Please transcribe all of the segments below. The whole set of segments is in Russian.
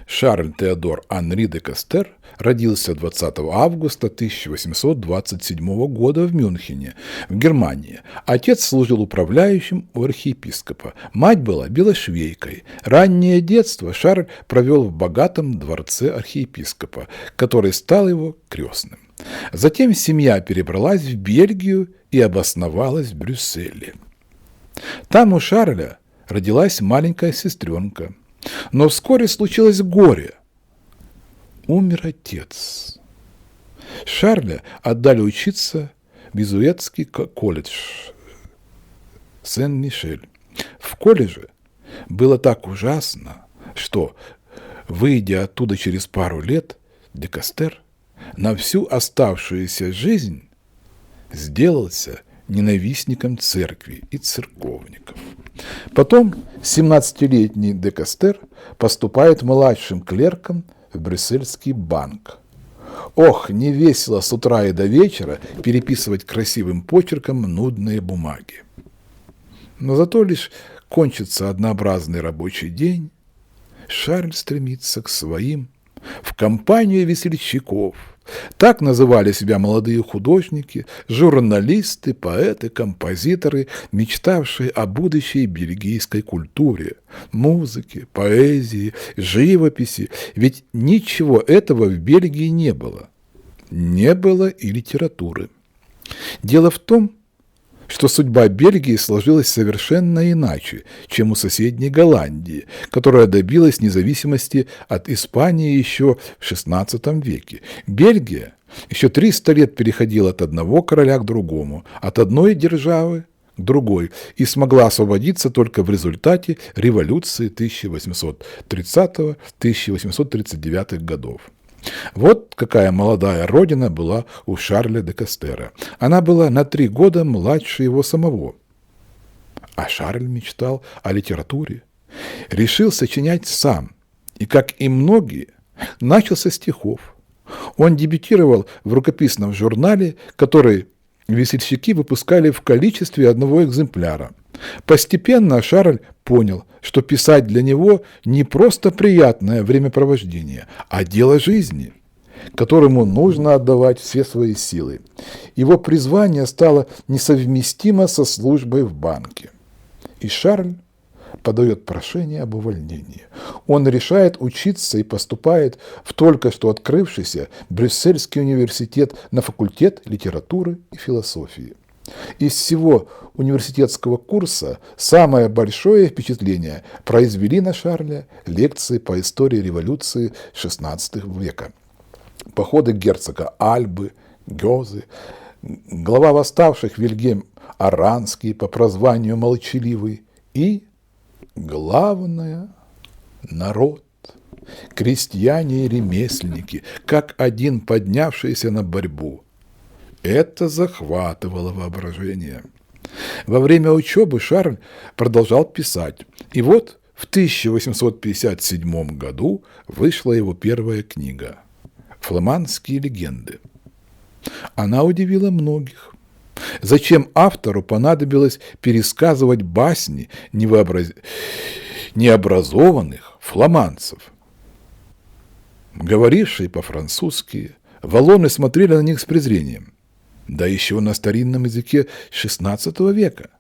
Шарль Теодор Анри де Кастер родился 20 августа 1827 года в Мюнхене, в Германии. Отец служил управляющим у архиепископа. Мать была белошвейкой. Раннее детство Шарль провел в богатом дворце архиепископа, который стал его крестным. Затем семья перебралась в Бельгию и обосновалась в Брюсселе. Там у Шарля родилась маленькая сестренка. Но вскоре случилось горе. Умер отец. Шарля отдали учиться в Иезуитский колледж Сен-Мишель. В колледже было так ужасно, что, выйдя оттуда через пару лет, де Кастер на всю оставшуюся жизнь сделался ненавистником церкви и церковников. Потом 17-летний де Кастер поступает младшим клерком в Брюссельский банк. Ох, не весело с утра и до вечера переписывать красивым почерком нудные бумаги. Но зато лишь кончится однообразный рабочий день, Шарль стремится к своим, в компанию весельчаков. Так называли себя молодые художники, журналисты, поэты, композиторы, мечтавшие о будущей бельгийской культуре, музыке, поэзии, живописи. Ведь ничего этого в Бельгии не было. Не было и литературы. Дело в том, что судьба Бельгии сложилась совершенно иначе, чем у соседней Голландии, которая добилась независимости от Испании еще в XVI веке. Бельгия еще 300 лет переходила от одного короля к другому, от одной державы к другой, и смогла освободиться только в результате революции 1830-1839 годов. Вот какая молодая родина была у Шарля де Кастера. Она была на 3 года младше его самого. А Шарль мечтал о литературе. Решил сочинять сам. И, как и многие, начал со стихов. Он дебютировал в рукописном журнале, который весельчаки выпускали в количестве одного экземпляра. Постепенно Шарль понял, что писать для него не просто приятное времяпровождение, а дело жизни, которому нужно отдавать все свои силы. Его призвание стало несовместимо со службой в банке. И Шарль подает прошение об увольнении. Он решает учиться и поступает в только что открывшийся Брюссельский университет на факультет литературы и философии. Из всего университетского курса самое большое впечатление произвели на Шарля лекции по истории революции XVI века. Походы герцога Альбы, Гёзы, глава восставших Вильгельм Оранский, по прозванию Молчаливый, и, главное, народ, крестьяне и ремесленники, как один поднявшиеся на борьбу. Это захватывало воображение. Во время учебы Шарль продолжал писать. И вот в 1857 году вышла его первая книга «Фламандские легенды». Она удивила многих. Зачем автору понадобилось пересказывать басни необразованных фламандцев? Говорившие по-французски, валлоны смотрели на них с презрением. Да еще на старинном языке XVI века.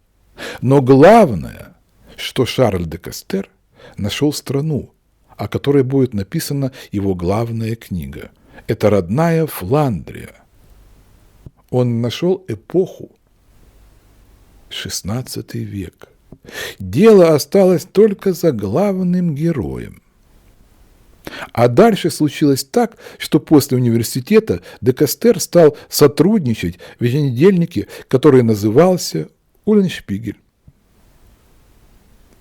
Но главное, что Шарль де Кастер нашел страну, о которой будет написана его главная книга. Это родная Фландрия. Он нашел эпоху, XVI век. Дело осталось только за главным героем. А дальше случилось так, что после университета де Кастер стал сотрудничать в еженедельнике, который назывался «Улленшпигель».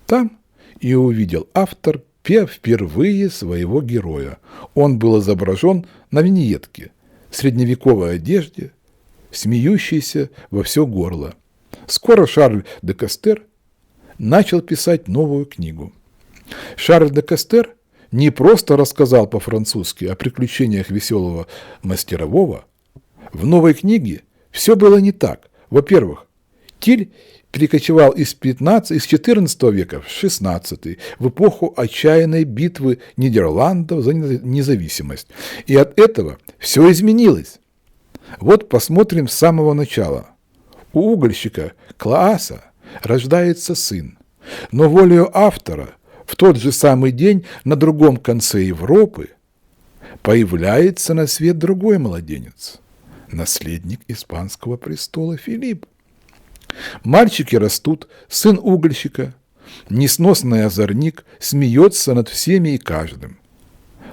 Там и увидел автор впервые своего героя. Он был изображен на виньетке, в средневековой одежде, смеющийся во все горло. Скоро Шарль де Кастер начал писать новую книгу. Шарль де Кастер не просто рассказал по-французски о приключениях веселого мастерового. В новой книге все было не так. Во-первых, Тиль перекочевал из XIV века в XVI, в эпоху отчаянной битвы Нидерландов за независимость. И от этого все изменилось. Вот посмотрим с самого начала. У угольщика Клааса рождается сын, но волею автора в тот же самый день на другом конце Европы появляется на свет другой младенец, наследник испанского престола Филипп. Мальчики растут, сын угольщика, несносный озорник, смеется над всеми и каждым.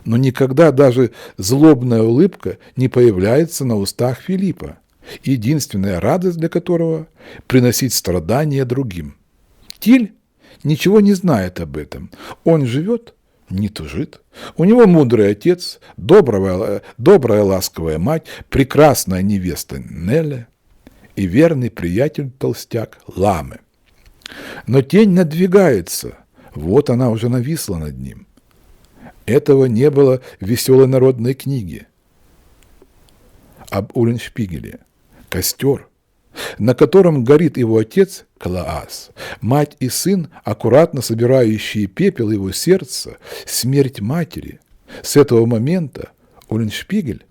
Но никогда даже злобная улыбка не появляется на устах Филиппа, единственная радость для которого – приносить страдания другим. Тиль ничего не знает об этом. Он живет, не тужит. У него мудрый отец, добрая ласковая мать, прекрасная невеста Нелли и верный приятель-толстяк Ламы. Но тень надвигается, вот она уже нависла над ним. Этого не было в веселой народной книге об Уллиншпигеле. Костер, на котором горит его отец Клаас, мать и сын, аккуратно собирающие пепел его сердца, смерть матери. С этого момента Уллиншпигель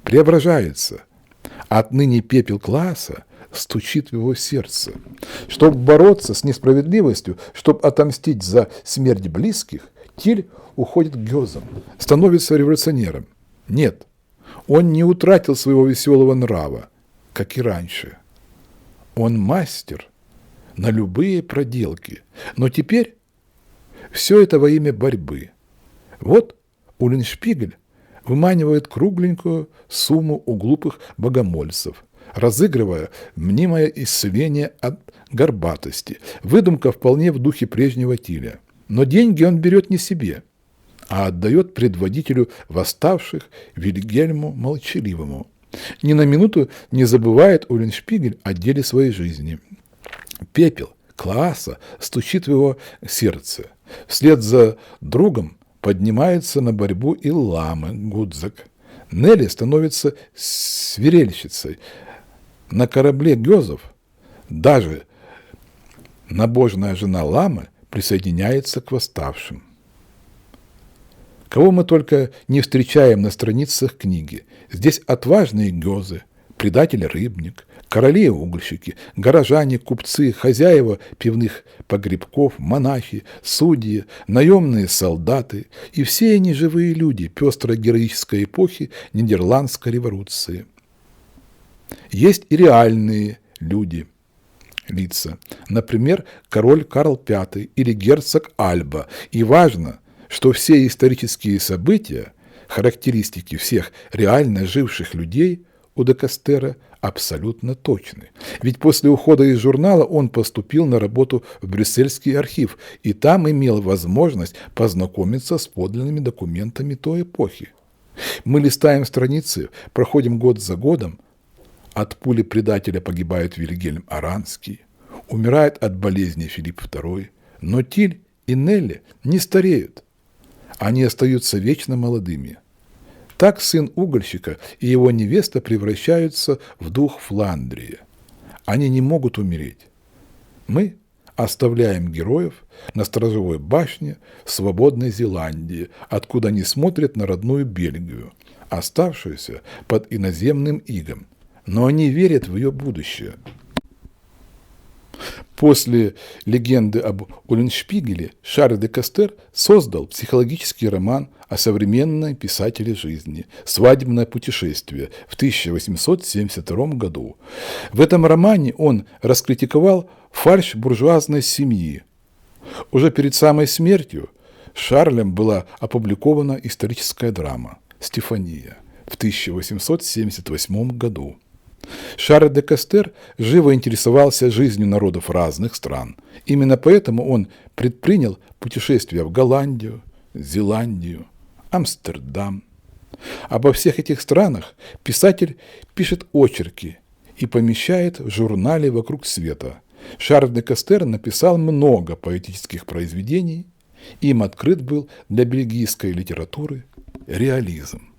преображается. Отныне пепел Клааса стучит в его сердце. Чтобы бороться с несправедливостью, чтобы отомстить за смерть близких, Тиль уходит к Гёзам, становится революционером. Нет, он не утратил своего веселого нрава, как и раньше. Он мастер на любые проделки, но теперь все это во имя борьбы. Вот Уллиншпигель выманивает кругленькую сумму у глупых богомольцев, разыгрывая мнимое исцеление от горбатости. Выдумка вполне в духе прежнего Тиля. Но деньги он берет не себе, а отдает предводителю восставших Вильгельму Молчаливому. Ни на минуту не забывает Уллиншпигель о деле своей жизни. Пепел Клааса стучит в его сердце. Вслед за другом поднимается на борьбу и Ламы Гудзак. Нелли становится свирельщицей. На корабле Гёзов даже набожная жена Ламы присоединяется к восставшим. Кого мы только не встречаем на страницах книги. Здесь отважные гёзы, предатель-рыбник, короли и угольщики, горожане, купцы, хозяева пивных погребков, монахи, судьи, наемные солдаты и все они живые люди пестрой героической эпохи Нидерландской революции. Есть и реальные люди, лица, например, король Карл V или герцог Альба, и важно, что все исторические события, характеристики всех реально живших людей у де Кастера абсолютно точны. Ведь после ухода из журнала он поступил на работу в Брюссельский архив и там имел возможность познакомиться с подлинными документами той эпохи. Мы листаем страницы, проходим год за годом. От пули предателя погибает Вильгельм Аранский, умирает от болезни Филипп II, но Тиль и Нелли не стареют. Они остаются вечно молодыми. Так сын угольщика и его невеста превращаются в дух Фландрии. Они не могут умереть. Мы оставляем героев на сторожевой башне в свободной Зеландии, откуда они смотрят на родную Бельгию, оставшуюся под иноземным игом. Но они верят в ее будущее. После легенды об Уллиншпигеле Шарль де Кастер создал психологический роман о современной писателе жизни «Свадебное путешествие» в 1872 году. В этом романе он раскритиковал фальшь буржуазной семьи. Уже перед самой смертью Шарлем была опубликована историческая драма «Стефания» в 1878 году. Шарль де Кастер живо интересовался жизнью народов разных стран. Именно поэтому он предпринял путешествия в Голландию, Зеландию, Амстердам. Обо всех этих странах писатель пишет очерки и помещает в журнале «Вокруг света». Шарль де Кастер написал много поэтических произведений. Им открыт был для бельгийской литературы реализм.